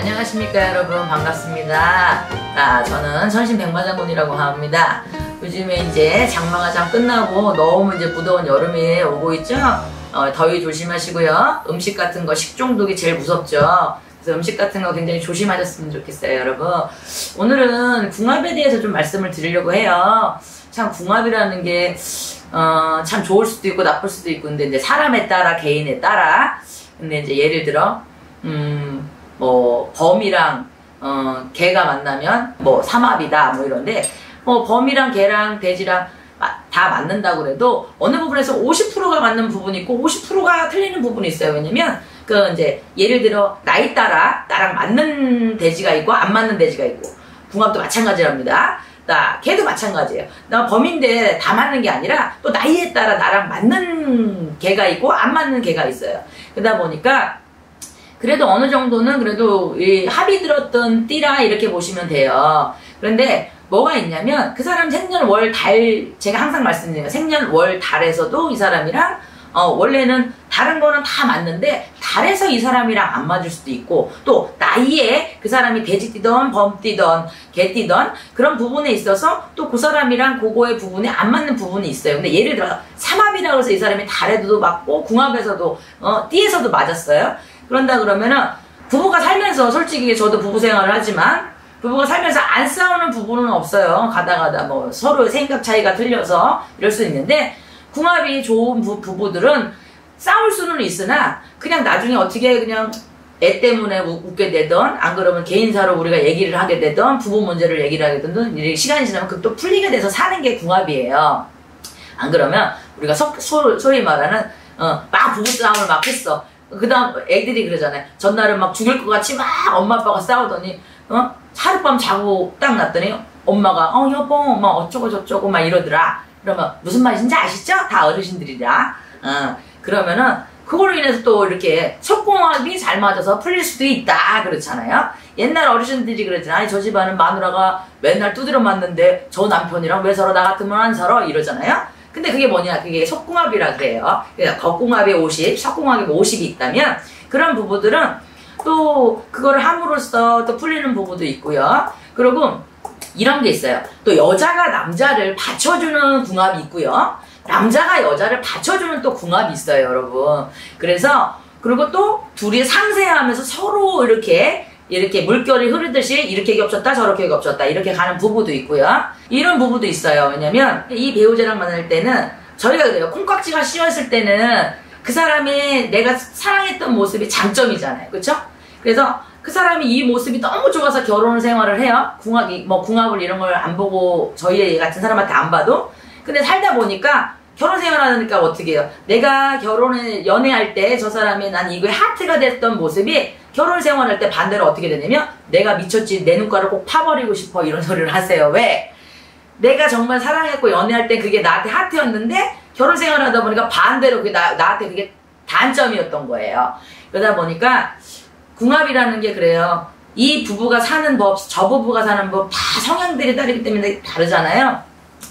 안녕하십니까 여러분, 반갑습니다. 저는 천신백마장군이라고 합니다. 요즘에 이제 장마가장 끝나고 너무 이제 무더운 여름이 오고 있죠. 더위 조심하시고요. 음식 같은 거 식중독이 제일 무섭죠. 그래서 음식 같은 거 굉장히 조심하셨으면 좋겠어요 여러분. 오늘은 궁합에 대해서 좀 말씀을 드리려고 해요. 참 궁합이라는 게 참 좋을 수도 있고 나쁠 수도 있고, 근데 이제 사람에 따라, 개인에 따라. 근데 이제 예를 들어 뭐 범이랑 개가 만나면 뭐 삼합이다 뭐 이런데, 범이랑 개랑 돼지랑 다 맞는다고 그래도 어느 부분에서 50%가 맞는 부분이 있고 50%가 틀리는 부분이 있어요. 왜냐면 이제 예를 들어 나이 따라 나랑 맞는 돼지가 있고 안 맞는 돼지가 있고, 궁합도 마찬가지랍니다. 개도 마찬가지예요. 나 범인데 다 맞는 게 아니라 또 나이에 따라 나랑 맞는 개가 있고 안 맞는 개가 있어요. 그러다 보니까 그래도 어느 정도는 그래도 이 합이 들었던 띠라 이렇게 보시면 돼요. 그런데 뭐가 있냐면 그 사람 생년 월 달, 제가 항상 말씀드리는 생년 월 달에서도 이 사람이랑 원래는 다른 거는 다 맞는데 달에서 이 사람이랑 안 맞을 수도 있고, 또 나이에 그 사람이 돼지 띠던 범 띠던 개 띠던 그런 부분에 있어서 또 그 사람이랑 그거의 부분에 안 맞는 부분이 있어요. 근데 예를 들어 삼합이라고 해서 이 사람이 달에도 맞고 궁합에서도 띠에서도 맞았어요. 그런다 그러면은 부부가 살면서, 솔직히 저도 부부 생활을 하지만 부부가 살면서 안 싸우는 부분은 없어요. 가다가다 뭐 서로의 생각 차이가 틀려서 이럴 수 있는데, 궁합이 좋은 부부들은 싸울 수는 있으나 그냥 나중에 어떻게 그냥 애 때문에 웃게 되던, 안 그러면 개인사로 우리가 얘기를 하게 되던, 부부 문제를 얘기를 하게 되던, 시간이 지나면 그 또 풀리게 돼서 사는 게 궁합이에요. 안 그러면 우리가 소위 말하는 막 부부싸움을 막 했어. 그 다음 애들이 그러잖아요. 전날은 막 죽일 것 같이 막 엄마 아빠가 싸우더니 하룻밤 자고 딱 났더니 엄마가 여보 막 어쩌고 저쩌고 막 이러더라. 그러면 무슨 말인지 아시죠? 다 어르신들이라. 그러면은 그걸로 인해서 또 이렇게 속궁합이 잘 맞아서 풀릴 수도 있다 그렇잖아요. 옛날 어르신들이 그러잖아요. 아니 저 집안은 마누라가 맨날 두드려 맞는데 저 남편이랑 왜 서로 나 같으면 안 살아 이러잖아요. 근데 그게 뭐냐, 그게 속궁합이라 그래요. 그러니까 겉궁합에 50, 속궁합에 50이 있다면 그런 부부들은 또 그거를 함으로써 또 풀리는 부부도 있고요. 그리고 이런 게 있어요. 또 여자가 남자를 받쳐주는 궁합이 있고요. 남자가 여자를 받쳐주는 또 궁합이 있어요, 여러분. 그래서 그리고 또 둘이 상생하면서 서로 이렇게 물결이 흐르듯이 이렇게 겹쳤다 저렇게 겹쳤다 이렇게 가는 부부도 있고요. 이런 부부도 있어요. 왜냐면 이 배우자랑 만날 때는 저희가 그래요. 콩깍지가 씌어있을 때는 그 사람이 내가 사랑했던 모습이 장점이잖아요. 그쵸? 그래서 그 사람이 이 모습이 너무 좋아서 결혼 생활을 해요. 궁합을 이런 걸 안 보고 저희 같은 사람한테 안 봐도. 근데 살다 보니까 결혼 생활하니까 어떻게 해요? 내가 연애할 때 저 사람이 난 이거에 하트가 됐던 모습이 결혼 생활할 때 반대로 어떻게 되냐면 내가 미쳤지, 내 눈가를 꼭 파버리고 싶어 이런 소리를 하세요. 왜? 내가 정말 사랑했고 연애할 때 그게 나한테 하트였는데 결혼 생활하다 보니까 반대로 그게 나한테 그게 단점이었던 거예요. 그러다 보니까 궁합이라는 게 그래요. 이 부부가 사는 법, 저 부부가 사는 법 다 성향들이 다르기 때문에 다르잖아요.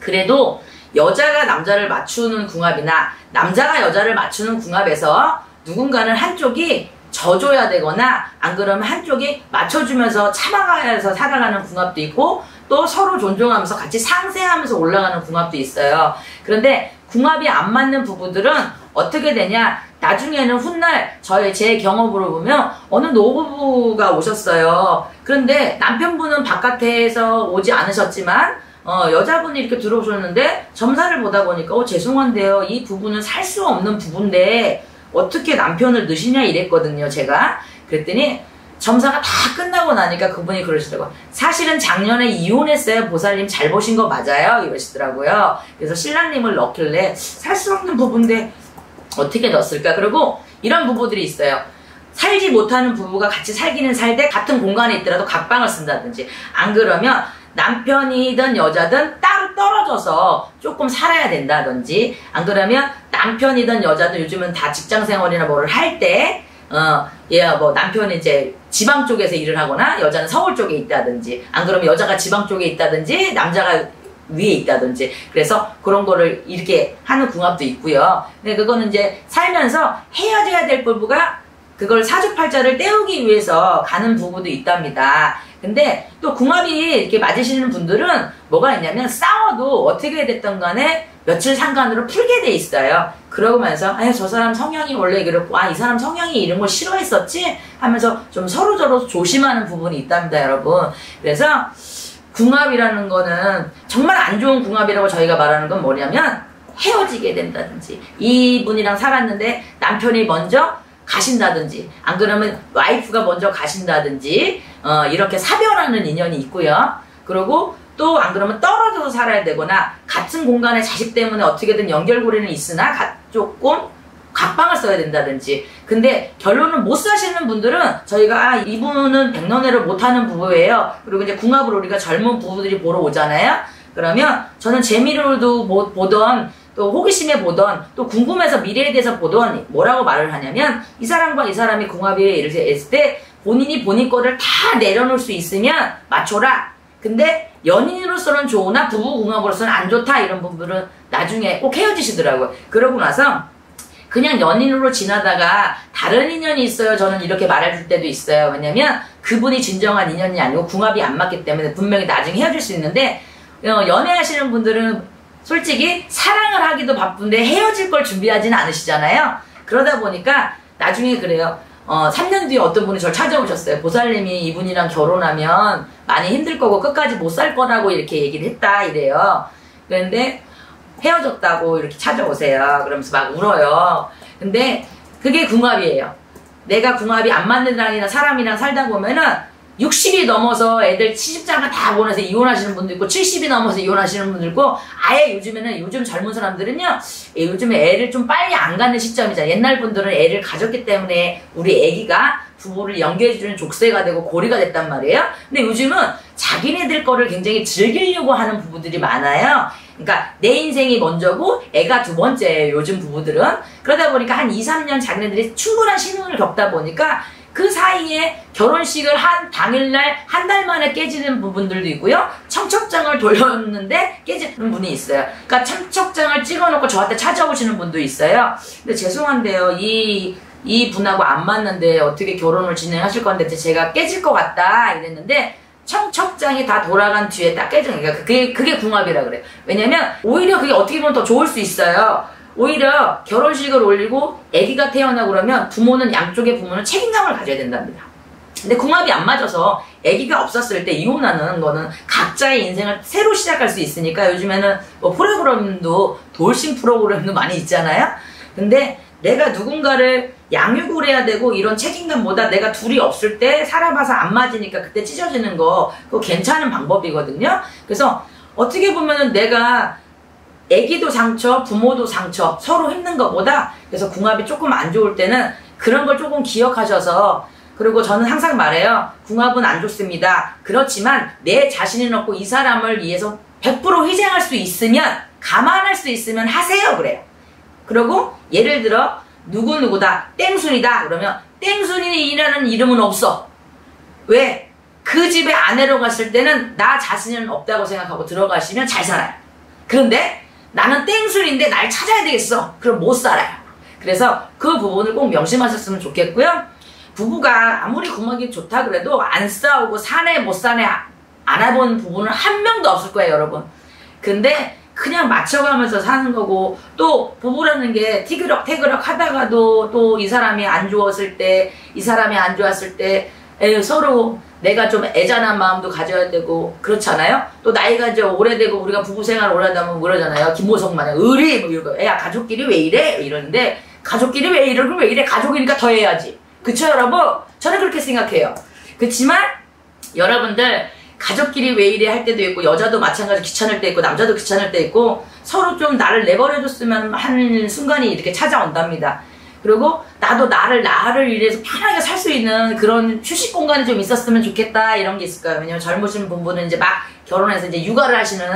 그래도 여자가 남자를 맞추는 궁합이나 남자가 여자를 맞추는 궁합에서 누군가는 한쪽이 져줘야 되거나 안 그러면 한쪽이 맞춰주면서 참아가면서 살아가는 궁합도 있고, 또 서로 존중하면서 같이 상생하면서 올라가는 궁합도 있어요. 그런데 궁합이 안 맞는 부부들은 어떻게 되냐, 나중에는 훗날 제 경험으로 보면 어느 노부부가 오셨어요. 그런데 남편분은 바깥에서 오지 않으셨지만 여자분이 이렇게 들어오셨는데 점사를 보다 보니까 죄송한데요, 이 부부는 살 수 없는 부부인데 어떻게 남편을 넣으시냐 이랬거든요. 제가 그랬더니 점사가 다 끝나고 나니까 그분이 그러시더라고요. 사실은 작년에 이혼했어요. 보살님 잘 보신 거 맞아요? 이러시더라고요. 그래서 신랑님을 넣길래 살 수 없는 부부인데 어떻게 넣었을까? 그리고 이런 부부들이 있어요. 살지 못하는 부부가 같이 살기는 살되 같은 공간에 있더라도 각방을 쓴다든지, 안 그러면 남편이든 여자든 따로 떨어져서 조금 살아야 된다든지, 안 그러면 남편이든 여자든 요즘은 다 직장생활이나 뭐를 할 때 뭐 남편이 이제 지방 쪽에서 일을 하거나 여자는 서울 쪽에 있다든지, 안 그러면 여자가 지방 쪽에 있다든지 남자가 위에 있다든지, 그래서 그런 거를 이렇게 하는 궁합도 있고요. 근데 그거는 이제 살면서 헤어져야 될 부부가 그걸 사주팔자를 때우기 위해서 가는 부부도 있답니다. 근데 또 궁합이 이렇게 맞으시는 분들은 뭐가 있냐면 싸워도 어떻게 됐던 간에 며칠 상간으로 풀게 돼 있어요. 그러면서 저 사람 성향이 원래 그렇고 이 사람 성향이 이런 걸 싫어했었지 하면서 좀 서로서로 조심하는 부분이 있답니다, 여러분. 그래서 궁합이라는 거는 정말 안 좋은 궁합이라고 저희가 말하는 건 뭐냐면 헤어지게 된다든지 이분이랑 살았는데 남편이 먼저 가신다든지 안 그러면 와이프가 먼저 가신다든지 이렇게 사별하는 인연이 있고요. 그리고 또 안 그러면 떨어져서 살아야 되거나 같은 공간에 자식 때문에 어떻게든 연결고리는 있으나 조금 각방을 써야 된다든지. 근데 결론은 못 사시는 분들은 저희가 이분은 백년해를 못하는 부부예요. 그리고 이제 궁합을 우리가 젊은 부부들이 보러 오잖아요. 그러면 저는 재미로도 보던 또 호기심에 보던 또 궁금해서 미래에 대해서 보던 뭐라고 말을 하냐면 이 사람과 이 사람이 궁합이 이렇게 했을 때 본인이 본인 거를 다 내려놓을 수 있으면 맞춰라. 근데 연인으로서는 좋으나 부부 궁합으로서는 안 좋다 이런 분들은 나중에 꼭 헤어지시더라고요. 그러고 나서 그냥 연인으로 지나다가 다른 인연이 있어요. 저는 이렇게 말해줄 때도 있어요. 왜냐면 그분이 진정한 인연이 아니고 궁합이 안 맞기 때문에 분명히 나중에 헤어질 수 있는데 연애하시는 분들은 솔직히 사랑을 하기도 바쁜데 헤어질 걸 준비하지는 않으시잖아요. 그러다 보니까 나중에 그래요. 3년 뒤에 어떤 분이 저를 찾아오셨어요. 보살님이 이분이랑 결혼하면 많이 힘들 거고 끝까지 못 살 거라고 이렇게 얘기를 했다 이래요. 그런데 헤어졌다고 이렇게 찾아오세요. 그러면서 막 울어요. 근데 그게 궁합이에요. 내가 궁합이 안 맞는 사람이랑 살다 보면은 60이 넘어서 애들 시집장가 다 보내서 이혼하시는 분도 있고 70이 넘어서 이혼하시는 분도 있고 아예 요즘 젊은 사람들은요 요즘에 애를 좀 빨리 안 갖는 시점이잖아요. 옛날 분들은 애를 가졌기 때문에 우리 애기가 부부를 연계해주는 족쇄가 되고 고리가 됐단 말이에요. 근데 요즘은 자기네들 거를 굉장히 즐기려고 하는 부부들이 많아요. 그러니까 내 인생이 먼저고 애가 두 번째예요. 요즘 부부들은. 그러다 보니까 한 2, 3년 자기네들이 충분한 신혼을 겪다 보니까 그 사이에 결혼식을 한 당일날 한 달 만에 깨지는 부분들도 있고요. 청첩장을 돌렸는데 깨지는 분이 있어요. 그러니까 청첩장을 찍어놓고 저한테 찾아오시는 분도 있어요. 근데 죄송한데요. 이 분하고 안 맞는데 어떻게 결혼을 진행하실 건데 제가 깨질 것 같다 이랬는데 청첩장이 다 돌아간 뒤에 딱 깨지는 거예요. 그게 궁합이라 그래요. 왜냐면 오히려 그게 어떻게 보면 더 좋을 수 있어요. 오히려 결혼식을 올리고 아기가 태어나고 그러면 양쪽의 부모는 책임감을 가져야 된답니다. 근데 궁합이 안 맞아서 아기가 없었을 때 이혼하는 거는 각자의 인생을 새로 시작할 수 있으니까 요즘에는 뭐 프로그램도 돌싱 프로그램도 많이 있잖아요. 근데 내가 누군가를 양육을 해야 되고 이런 책임감보다 내가 둘이 없을 때 살아봐서 안 맞으니까 그때 찢어지는 거 그거 괜찮은 방법이거든요. 그래서 어떻게 보면은 내가 애기도 상처, 부모도 상처, 서로 힘든 것보다 그래서 궁합이 조금 안 좋을 때는 그런 걸 조금 기억하셔서 그리고 저는 항상 말해요. 궁합은 안 좋습니다. 그렇지만 내 자신은 없고 이 사람을 위해서 100% 희생할 수 있으면 감안할 수 있으면 하세요 그래요. 그리고 예를 들어 누구누구다 땡순이다 그러면 땡순이라는 이름은 없어. 왜? 그 집에 아내로 갔을 때는 나 자신은 없다고 생각하고 들어가시면 잘 살아요. 그런데 나는 땡순인데 날 찾아야 되겠어. 그럼 못 살아요. 그래서 그 부분을 꼭 명심하셨으면 좋겠고요. 부부가 아무리 궁합이 좋다 그래도 안 싸우고 사내 못 사내 안 해본 부부는 한 명도 없을 거예요 여러분. 근데 그냥 맞춰가면서 사는 거고 또 부부라는 게 티그럭 하다가도 또 이 사람이 안 좋았을 때 이 사람이 안 좋았을 때 서로 내가 좀 애잔한 마음도 가져야 되고 그렇잖아요. 또 나이가 이제 오래되고 우리가 부부 생활 오래 하다 보면 그러잖아요. 김보성 마냥 의리 뭐 이러고 야 가족끼리 왜 이래 이러는데 가족끼리 왜 이러고 왜 이래 가족이니까 더 해야지. 그쵸 여러분? 저는 그렇게 생각해요. 그렇지만 여러분들 가족끼리 왜 이래 할 때도 있고 여자도 마찬가지로 귀찮을 때 있고 남자도 귀찮을 때 있고 서로 좀 나를 내버려줬으면 하는 순간이 이렇게 찾아온답니다. 그리고 나도 나를 위해서 편하게 살 수 있는 그런 휴식 공간이 좀 있었으면 좋겠다 이런 게 있을 거예요. 왜냐면 젊으신 분은 이제 막 결혼해서 이제 육아를 하시는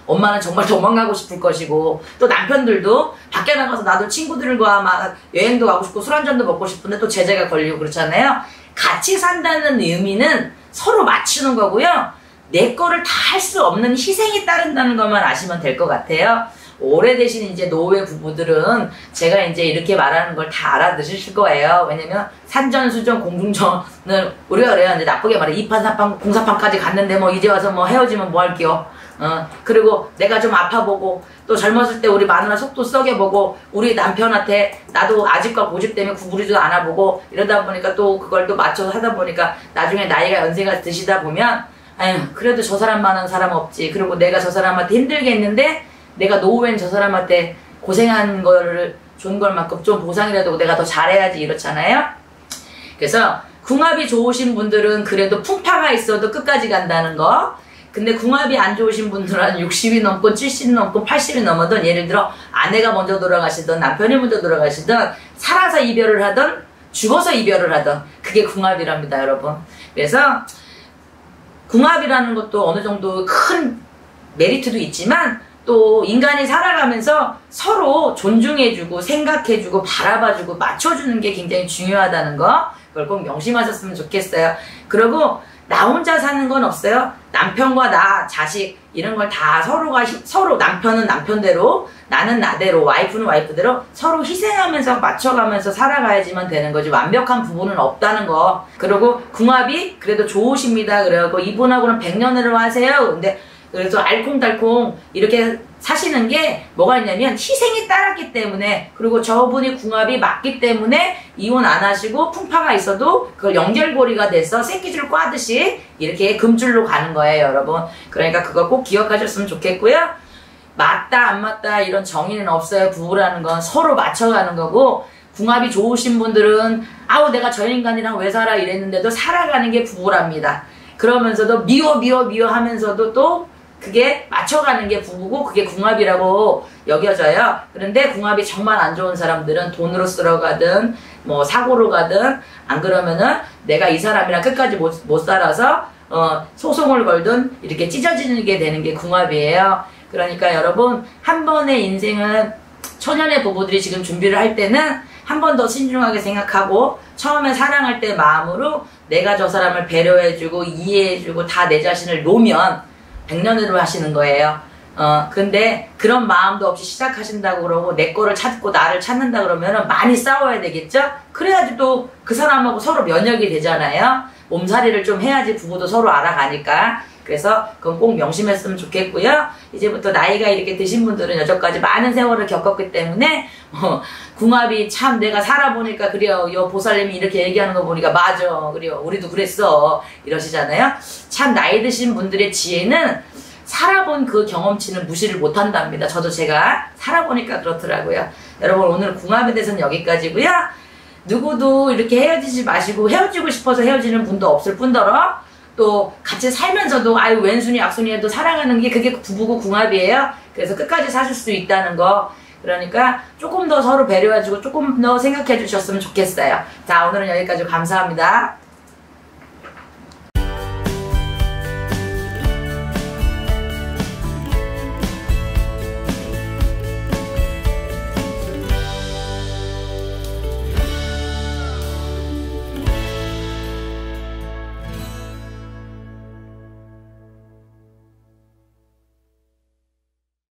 엄마는 정말 도망가고 싶을 것이고 또 남편들도 밖에 나가서 나도 친구들과 막 여행도 가고 싶고 술 한잔도 먹고 싶은데 또 제재가 걸리고 그렇잖아요. 같이 산다는 의미는 서로 맞추는 거고요. 내 거를 다 할 수 없는 희생이 따른다는 것만 아시면 될 것 같아요. 오래되신 이제 노회 부부들은 제가 이제 이렇게 말하는 걸 다 알아들으실 거예요. 왜냐면 산전수전 공중전을 우리가 그래요. 이제 나쁘게 말해 2판 3판 공사판까지 갔는데 뭐 이제 와서 뭐 헤어지면 뭐 할게요. 그리고 내가 좀 아파보고 또 젊었을 때 우리 마누라 속도 썩여보고 우리 남편한테 나도 아직과 고집 때문에 구부리지도 않아보고 이러다 보니까 또 그걸 또 맞춰서 하다 보니까 나중에 나이가 연세가 드시다 보면 아유 그래도 저 사람만한 사람 없지. 그리고 내가 저 사람한테 힘들게 했는데 내가 노후엔 저 사람한테 고생한 거를 준 걸만큼 좀 보상이라도 내가 더 잘해야지 이렇잖아요. 그래서 궁합이 좋으신 분들은 그래도 풍파가 있어도 끝까지 간다는 거. 근데 궁합이 안 좋으신 분들은 60이 넘고 70이 넘고 80이 넘어든 예를 들어 아내가 먼저 돌아가시든 남편이 먼저 돌아가시든 살아서 이별을 하든 죽어서 이별을 하든 그게 궁합이랍니다 여러분. 그래서 궁합이라는 것도 어느 정도 큰 메리트도 있지만 또 인간이 살아가면서 서로 존중해주고 생각해주고 바라봐주고 맞춰주는 게 굉장히 중요하다는 거 그걸 꼭 명심하셨으면 좋겠어요. 그리고 나 혼자 사는 건 없어요. 남편과 나, 자식 이런 걸 다 서로 남편은 남편대로 나는 나대로 와이프는 와이프대로 서로 희생하면서 맞춰가면서 살아가야지만 되는 거지 완벽한 부분은 없다는 거. 그리고 궁합이 그래도 좋으십니다. 그래갖고 이분하고는 100년을 하세요. 근데 그래서 알콩달콩 이렇게 사시는 게 뭐가 있냐면 희생이 따랐기 때문에 그리고 저분이 궁합이 맞기 때문에 이혼 안 하시고 풍파가 있어도 그걸 연결고리가 돼서 새끼줄 꽈듯이 이렇게 금줄로 가는 거예요 여러분. 그러니까 그거 꼭 기억하셨으면 좋겠고요. 맞다 안 맞다 이런 정의는 없어요. 부부라는 건 서로 맞춰가는 거고 궁합이 좋으신 분들은 아우 내가 저 인간이랑 왜 살아 이랬는데도 살아가는 게 부부랍니다. 그러면서도 미워 하면서도 또 그게 맞춰가는 게 부부고 그게 궁합이라고 여겨져요. 그런데 궁합이 정말 안 좋은 사람들은 돈으로 쓰러 가든 뭐 사고로 가든 안 그러면은 내가 이 사람이랑 끝까지 못 살아서 소송을 걸든 이렇게 찢어지게 되는 게 궁합이에요. 그러니까 여러분 한 번의 인생은 초년의 부부들이 지금 준비를 할 때는 한 번 더 신중하게 생각하고 처음에 사랑할 때 마음으로 내가 저 사람을 배려해주고 이해해주고 다 내 자신을 놓으면 100년으로 하시는 거예요. 근데 그런 마음도 없이 시작하신다고 그러고 내 거를 찾고 나를 찾는다 그러면은 많이 싸워야 되겠죠? 그래야지 또 그 사람하고 서로 면역이 되잖아요. 몸살이를 좀 해야지 부부도 서로 알아가니까. 그래서 그건 꼭 명심했으면 좋겠고요. 이제부터 나이가 이렇게 드신 분들은 여태까지 많은 세월을 겪었기 때문에 궁합이 참 내가 살아보니까 그래요. 요 보살님이 이렇게 얘기하는 거 보니까 맞아. 그래요. 우리도 그랬어. 이러시잖아요. 참 나이 드신 분들의 지혜는 살아본 그 경험치는 무시를 못한답니다. 저도 제가 살아보니까 그렇더라고요. 여러분 오늘 궁합에 대해서는 여기까지고요. 누구도 이렇게 헤어지지 마시고 헤어지고 싶어서 헤어지는 분도 없을 뿐더러 또 같이 살면서도 아유 왼순이 약순이 해도 사랑하는 게 그게 부부고 궁합이에요. 그래서 끝까지 사실 수 있다는 거. 그러니까 조금 더 서로 배려해주고 조금 더 생각해 주셨으면 좋겠어요. 자 오늘은 여기까지 감사합니다.